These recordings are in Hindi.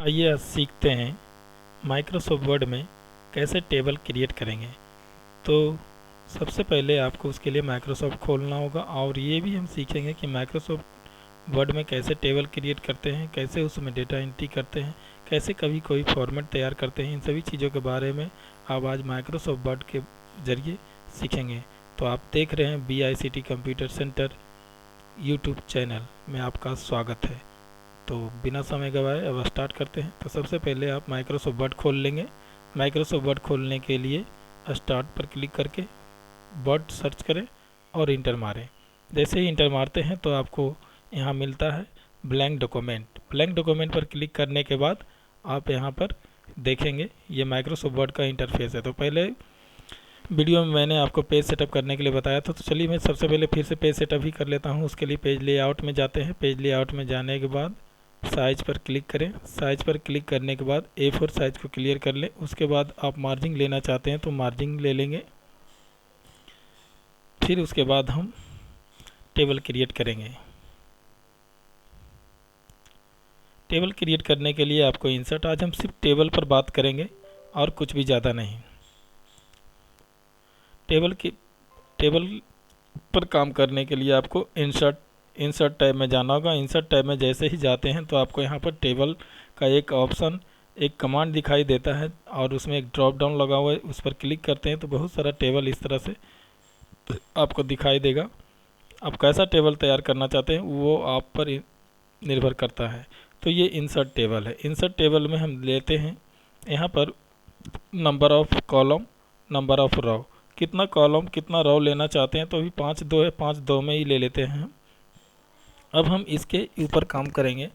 आइए आज सीखते हैं माइक्रोसॉफ्ट वर्ड में कैसे टेबल क्रिएट करेंगे। तो सबसे पहले आपको उसके लिए माइक्रोसॉफ्ट खोलना होगा और ये भी हम सीखेंगे कि माइक्रोसॉफ्ट वर्ड में कैसे टेबल क्रिएट करते हैं, कैसे उसमें डेटा एंट्री करते हैं, कैसे कभी कोई फॉर्मेट तैयार करते हैं। इन सभी चीज़ों के बारे में आप आज माइक्रोसॉफ्ट वर्ड के ज़रिए सीखेंगे। तो आप देख रहे हैं BICT computer centre YouTube channel में आपका स्वागत है। तो बिना समय गवाए अब स्टार्ट करते हैं। तो सबसे पहले आप माइक्रोसॉफ्ट वर्ड खोल लेंगे। माइक्रोसॉफ्ट वर्ड खोलने के लिए स्टार्ट पर क्लिक करके वर्ड सर्च करें और इंटर मारें। जैसे ही इंटर मारते हैं तो आपको यहाँ मिलता है ब्लैंक डॉक्यूमेंट। ब्लैंक डॉक्यूमेंट पर क्लिक करने के बाद आप यहाँ पर देखेंगे ये माइक्रोसॉफ्ट वर्ड का इंटरफेस है। तो पहले वीडियो में मैंने आपको पेज सेटअप करने के लिए बताया था, तो चलिए मैं सबसे पहले फिर से पेज सेटअप ही कर लेता हूँ। उसके लिए पेज लेआउट में जाते हैं। पेज लेआउट में जाने के बाद साइज पर क्लिक करें। साइज पर क्लिक करने के बाद A4 साइज को क्लियर कर लें। उसके बाद आप मार्जिन लेना चाहते हैं तो मार्जिन ले लेंगे। फिर उसके बाद हम टेबल क्रिएट करेंगे। टेबल क्रिएट करने के लिए आपको इंसर्ट, आज हम सिर्फ टेबल पर बात करेंगे और कुछ भी ज़्यादा नहीं। टेबल पर काम करने के लिए आपको इंसर्ट टैब में जाना होगा। इंसर्ट टैब में जैसे ही जाते हैं तो आपको यहाँ पर टेबल का एक ऑप्शन, एक कमांड दिखाई देता है और उसमें एक ड्रॉप डाउन लगा हुआ है। उस पर क्लिक करते हैं तो बहुत सारा टेबल इस तरह से आपको दिखाई देगा। आप कैसा टेबल तैयार करना चाहते हैं वो आप पर निर्भर करता है। तो ये इंसर्ट टेबल है। इंसर्ट टेबल में हम लेते हैं यहाँ पर number of column, number of row, कितना कॉलम कितना रो लेना चाहते हैं। तो अभी 5 2 है, 5 2 में ही ले लेते हैं। अब हम इसके ऊपर काम करेंगे।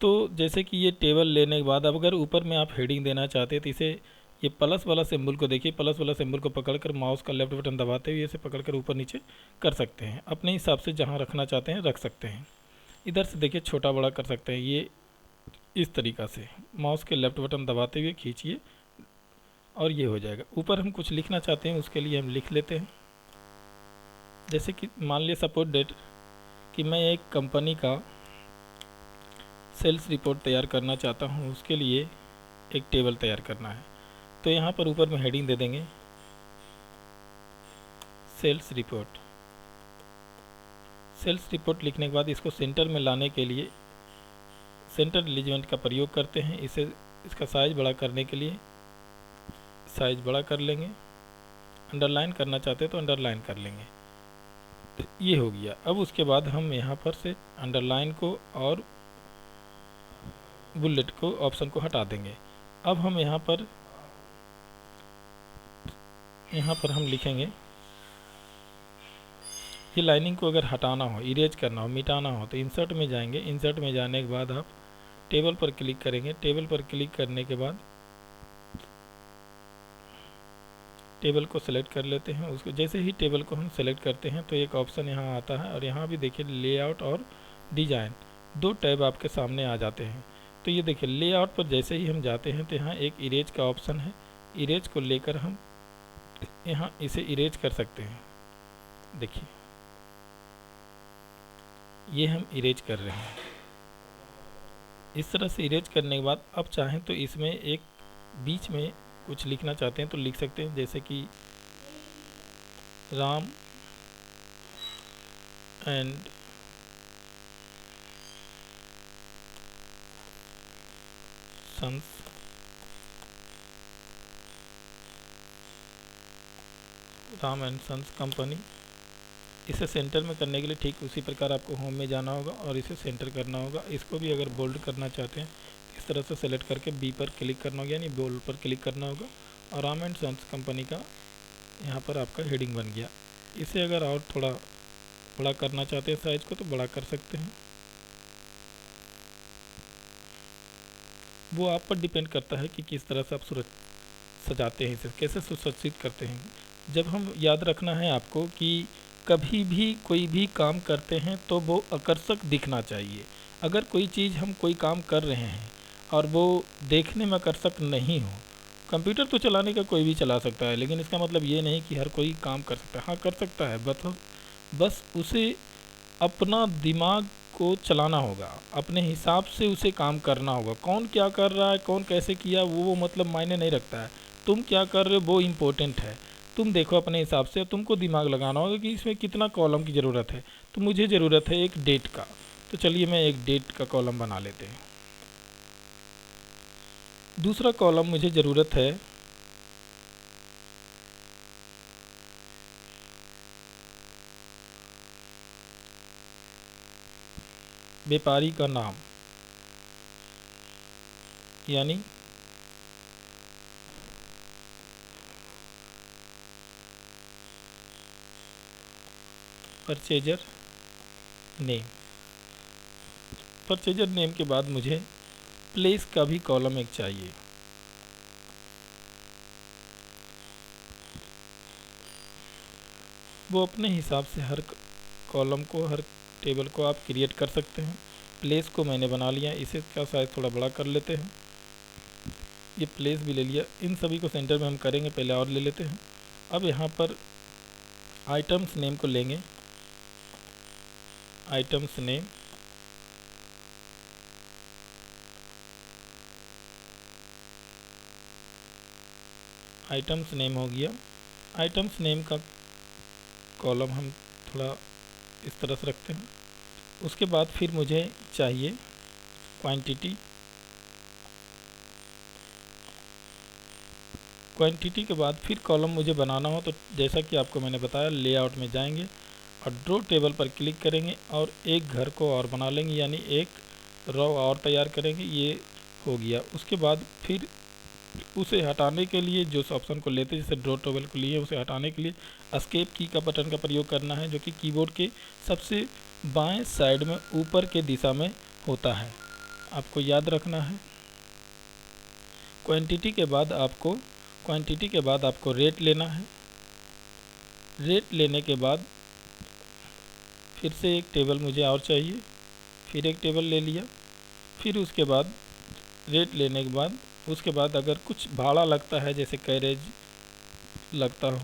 तो जैसे कि ये टेबल लेने के बाद अब अगर ऊपर में आप हेडिंग देना चाहते हैं तो इसे ये प्लस वाला सिंबल को देखिए, प्लस वाला सिंबल को पकड़कर माउस का लेफ्ट बटन दबाते हुए इसे पकड़कर ऊपर नीचे कर सकते हैं। अपने हिसाब से जहाँ रखना चाहते हैं रख सकते हैं। इधर से देखिए छोटा बड़ा कर सकते हैं। ये इस तरीक़ा से माउस के लेफ्ट बटन दबाते हुए खींचिए और ये हो जाएगा। ऊपर हम कुछ लिखना चाहते हैं उसके लिए हम लिख लेते हैं। जैसे कि मान लिया सपोज डेट कि मैं एक कंपनी का सेल्स रिपोर्ट तैयार करना चाहता हूँ, उसके लिए एक टेबल तैयार करना है। तो यहाँ पर ऊपर में हेडिंग दे देंगे सेल्स रिपोर्ट। सेल्स रिपोर्ट लिखने के बाद इसको सेंटर में लाने के लिए सेंटर एलिमेंट का प्रयोग करते हैं। इसका साइज बड़ा करने के लिए साइज बड़ा कर लेंगे। अंडरलाइन करना चाहते हैं तो अंडरलाइन कर लेंगे। तो ये हो गया। अब उसके बाद हम यहाँ पर से अंडरलाइन को और बुलेट को ऑप्शन को हटा देंगे। अब हम यहाँ पर हम लिखेंगे, ये लाइनिंग को अगर हटाना हो, इरेज करना हो, मिटाना हो तो इंसर्ट में जाएंगे। इंसर्ट में जाने के बाद आप टेबल पर क्लिक करेंगे। टेबल पर क्लिक करने के बाद टेबल को सेलेक्ट कर लेते हैं। उसको जैसे ही टेबल को हम सेलेक्ट करते हैं तो एक ऑप्शन यहाँ आता है और यहाँ भी देखिए लेआउट और डिज़ाइन, दो टैब आपके सामने आ जाते हैं। तो ये देखिए लेआउट पर जैसे ही हम जाते हैं तो यहाँ एक इरेज का ऑप्शन है। इरेज को लेकर हम यहाँ इसे इरेज कर सकते हैं। देखिए ये हम इरेज कर रहे हैं। इस तरह से इरेज करने के बाद अब चाहें तो इसमें एक बीच में कुछ लिखना चाहते हैं तो लिख सकते हैं, जैसे कि Ram and sons Ram and sons company. इसे सेंटर में करने के लिए ठीक उसी प्रकार आपको होम में जाना होगा और इसे सेंटर करना होगा। इसको भी अगर बोल्ड करना चाहते हैं इस तरह से सेलेक्ट करके बी पर क्लिक करना होगा, यानी बोल्ड पर क्लिक करना होगा और राम एंड सन्स कंपनी का यहाँ पर आपका हेडिंग बन गया। इसे अगर और थोड़ा बड़ा करना चाहते हैं साइज को तो बड़ा कर सकते हैं। वो आप पर डिपेंड करता है कि किस तरह से आप सजाते हैं, इसे कैसे सुसज्जित करते हैं। जब हम याद रखना है आपको कि कभी भी कोई भी काम करते हैं तो वो आकर्षक दिखना चाहिए। अगर कोई चीज़ हम कोई काम कर रहे हैं और वो देखने में आकर्षक नहीं हो, कंप्यूटर तो चलाने का कोई भी चला सकता है, लेकिन इसका मतलब ये नहीं कि हर कोई काम कर सकता है। हाँ कर सकता है, बस उसे अपना दिमाग को चलाना होगा, अपने हिसाब से उसे काम करना होगा। कौन क्या कर रहा है, कौन कैसे किया, वो मतलब मायने नहीं रखता है। तुम क्या कर रहे हो वो इम्पोर्टेंट है। तुम देखो अपने हिसाब से, तुमको दिमाग लगाना होगा कि इसमें कितना कॉलम की ज़रूरत है। तो मुझे ज़रूरत है एक डेट का, तो चलिए मैं एक डेट का कॉलम बना लेते हैं। दूसरा कॉलम मुझे ज़रूरत है व्यापारी का नाम, यानी परचेजर नेम। परचेजर नेम के बाद मुझे प्लेस का भी कॉलम एक चाहिए। वो अपने हिसाब से हर कॉलम को, हर टेबल को आप क्रिएट कर सकते हैं। प्लेस को मैंने बना लिया, इसे का साइज थोड़ा बड़ा कर लेते हैं। ये प्लेस भी ले लिया। इन सभी को सेंटर में हम करेंगे, पहले और ले लेते हैं। अब यहाँ पर आइटम्स नेम को लेंगे, आइटम्स नेम, आइटम्स नेम हो गया। आइटम्स नेम का कॉलम हम थोड़ा इस तरह से रखते हैं। उसके बाद फिर मुझे चाहिए क्वांटिटी। क्वांटिटी के बाद फिर कॉलम मुझे बनाना हो तो जैसा कि आपको मैंने बताया, लेआउट में जाएंगे और ड्रॉ टेबल पर क्लिक करेंगे और एक घर को और बना लेंगे, यानी एक रो और तैयार करेंगे। ये हो गया। उसके बाद फिर उसे हटाने के लिए जो ऑप्शन को लेते हैं, जैसे ड्रॉ टेबल को लिए, उसे हटाने के लिए एस्केप की का बटन का प्रयोग करना है, जो कि कीबोर्ड के सबसे बाएं साइड में ऊपर के दिशा में होता है, आपको याद रखना है। क्वांटिटी के बाद आपको रेट लेना है। रेट लेने के बाद फिर से एक टेबल मुझे और चाहिए, फिर एक टेबल ले लिया। फिर उसके बाद रेट लेने के बाद, उसके बाद अगर कुछ भाड़ा लगता है, जैसे कैरेज लगता हो,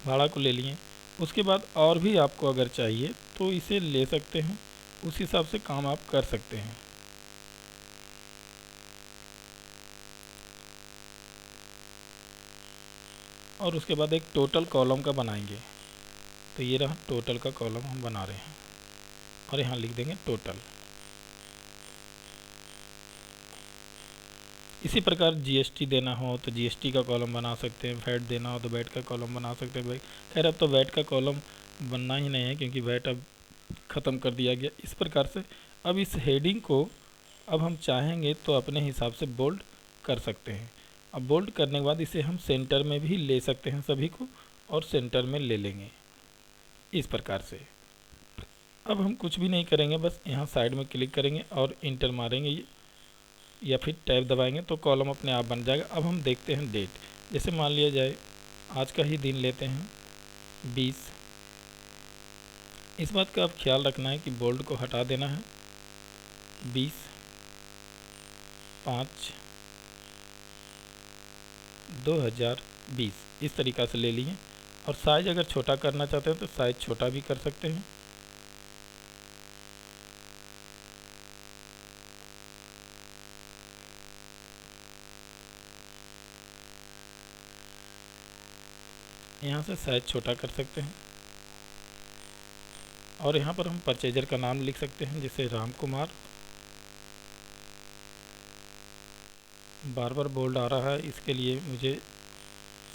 भाड़ा को ले लिए। उसके बाद और भी आपको अगर चाहिए तो इसे ले सकते हैं, उस हिसाब से काम आप कर सकते हैं। और उसके बाद एक टोटल कॉलम का बनाएंगे। तो ये रहा टोटल का कॉलम हम बना रहे हैं और यहाँ लिख देंगे टोटल। इसी प्रकार जीएसटी देना हो तो जीएसटी का कॉलम बना सकते हैं, वैट देना हो तो वैट का कॉलम बना सकते हैं। खैर अब तो वैट का कॉलम बनना ही नहीं है, क्योंकि वैट अब ख़त्म कर दिया गया। इस प्रकार से अब इस हेडिंग को अब हम चाहेंगे तो अपने हिसाब से बोल्ड कर सकते हैं। अब बोल्ड करने के बाद इसे हम सेंटर में भी ले सकते हैं सभी को, और सेंटर में ले लेंगे इस प्रकार से। अब हम कुछ भी नहीं करेंगे, बस यहाँ साइड में क्लिक करेंगे और इंटर मारेंगे या फिर टैब दबाएंगे तो कॉलम अपने आप बन जाएगा। अब हम देखते हैं डेट। जैसे मान लिया जाए आज का ही दिन लेते हैं 20। इस बात का आप ख्याल रखना है कि बोल्ड को हटा देना है। 20/5/2020 इस तरीक़ा से ले लिए। और साइज़ अगर छोटा करना चाहते हैं तो साइज़ छोटा भी कर सकते हैं। यहाँ से साइज़ छोटा कर सकते हैं। और यहाँ पर हम परचेजर का नाम लिख सकते हैं, जैसे राम कुमार। बार बार बोल्ड आ रहा है, इसके लिए मुझे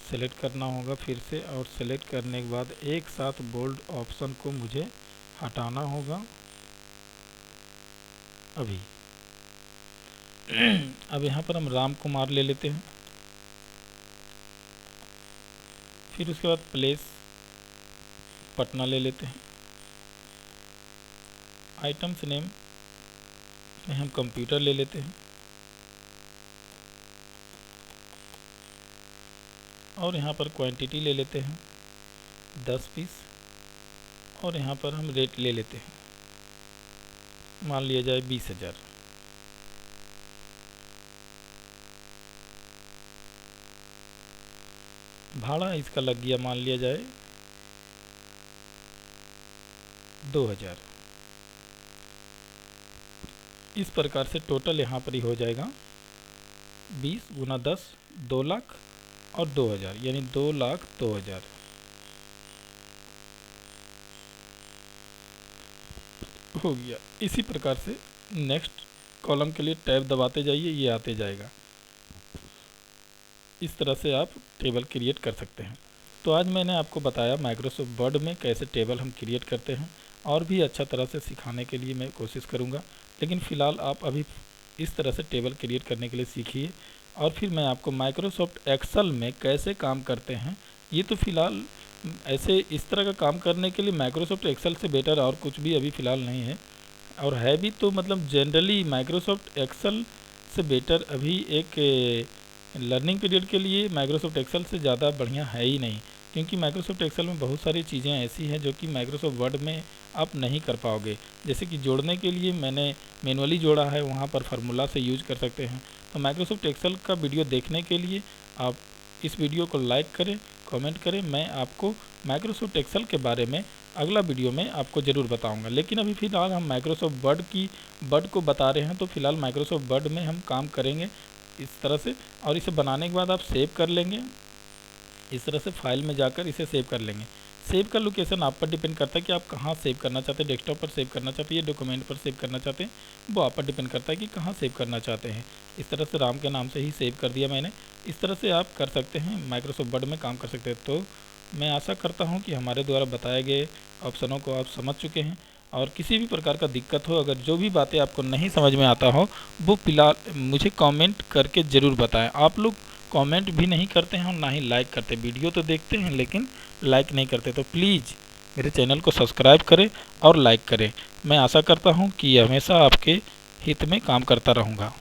सेलेक्ट करना होगा फिर से, और सेलेक्ट करने के बाद एक साथ बोल्ड ऑप्शन को मुझे हटाना होगा अभी। अब यहाँ पर हम राम कुमार ले लेते हैं। फिर उसके बाद प्लेस पटना ले लेते हैं। आइटम्स नेम में हम कंप्यूटर ले लेते हैं। और यहाँ पर क्वांटिटी ले लेते हैं 10 पीस। और यहाँ पर हम रेट ले लेते हैं, मान लिया जाए 20,000। भाड़ा इसका लग गया, मान लिया जाए 2000। इस प्रकार से टोटल यहाँ पर ही हो जाएगा 20 गुना 10, 2 लाख और 2000, यानी 2,02,000 हो गया। इसी प्रकार से नेक्स्ट कॉलम के लिए टैब दबाते जाइए, ये आते जाएगा। इस तरह से आप टेबल क्रिएट कर सकते हैं। तो आज मैंने आपको बताया माइक्रोसॉफ्ट वर्ड में कैसे टेबल हम क्रिएट करते हैं, और भी अच्छा तरह से सिखाने के लिए मैं कोशिश करूँगा। लेकिन फ़िलहाल आप अभी इस तरह से टेबल क्रिएट करने के लिए सीखिए, और फिर मैं आपको माइक्रोसॉफ्ट एक्सेल में कैसे काम करते हैं, ये तो फ़िलहाल ऐसे इस तरह का काम करने के लिए माइक्रोसॉफ्ट एक्सेल से बेटर और कुछ भी अभी फ़िलहाल नहीं है, और है भी तो मतलब जनरली माइक्रोसॉफ्ट एक्सेल से बेटर अभी एक लर्निंग पीरियड के लिए माइक्रोसॉफ्ट एक्सेल से ज़्यादा बढ़िया है ही नहीं। क्योंकि माइक्रोसॉफ्ट एक्सेल में बहुत सारी चीज़ें ऐसी हैं जो कि माइक्रोसॉफ्ट वर्ड में आप नहीं कर पाओगे। जैसे कि जोड़ने के लिए मैंने मैनुअली जोड़ा है, वहाँ पर फार्मूला से यूज कर सकते हैं। तो माइक्रोसॉफ्ट एक्सेल का वीडियो देखने के लिए आप इस वीडियो को लाइक करें, कमेंट करें। मैं आपको माइक्रोसॉफ्ट एक्सेल के बारे में अगला वीडियो में आपको ज़रूर बताऊंगा। लेकिन अभी फ़िलहाल हम माइक्रोसॉफ्ट वर्ड को बता रहे हैं, तो फिलहाल माइक्रोसॉफ्ट वर्ड में हम काम करेंगे इस तरह से। और इसे बनाने के बाद आप सेव कर लेंगे, इस तरह से फाइल में जाकर इसे सेव कर लेंगे। सेव का लोकेशन आप पर डिपेंड करता है कि आप कहाँ सेव करना चाहते हैं, डेस्कटॉप पर सेव करना चाहते हैं या डॉक्यूमेंट पर सेव करना चाहते हैं, वो आप पर डिपेंड करता है कि कहाँ सेव करना चाहते हैं। इस तरह से राम के नाम से ही सेव कर दिया मैंने। इस तरह से आप कर सकते हैं, माइक्रोसॉफ्ट वर्ड में काम कर सकते हैं। तो मैं आशा करता हूँ कि हमारे द्वारा बताए गए ऑप्शनों को आप समझ चुके हैं, और किसी भी प्रकार का दिक्कत हो, अगर जो भी बातें आपको नहीं समझ में आता हो, वो फिलहाल मुझे कमेंट करके ज़रूर बताएं। आप लोग कमेंट भी नहीं करते हैं और ना ही लाइक करते। वीडियो तो देखते हैं लेकिन लाइक नहीं करते। तो प्लीज़ मेरे चैनल को सब्सक्राइब करें और लाइक करें। मैं आशा करता हूँ कि हमेशा आपके हित में काम करता रहूँगा।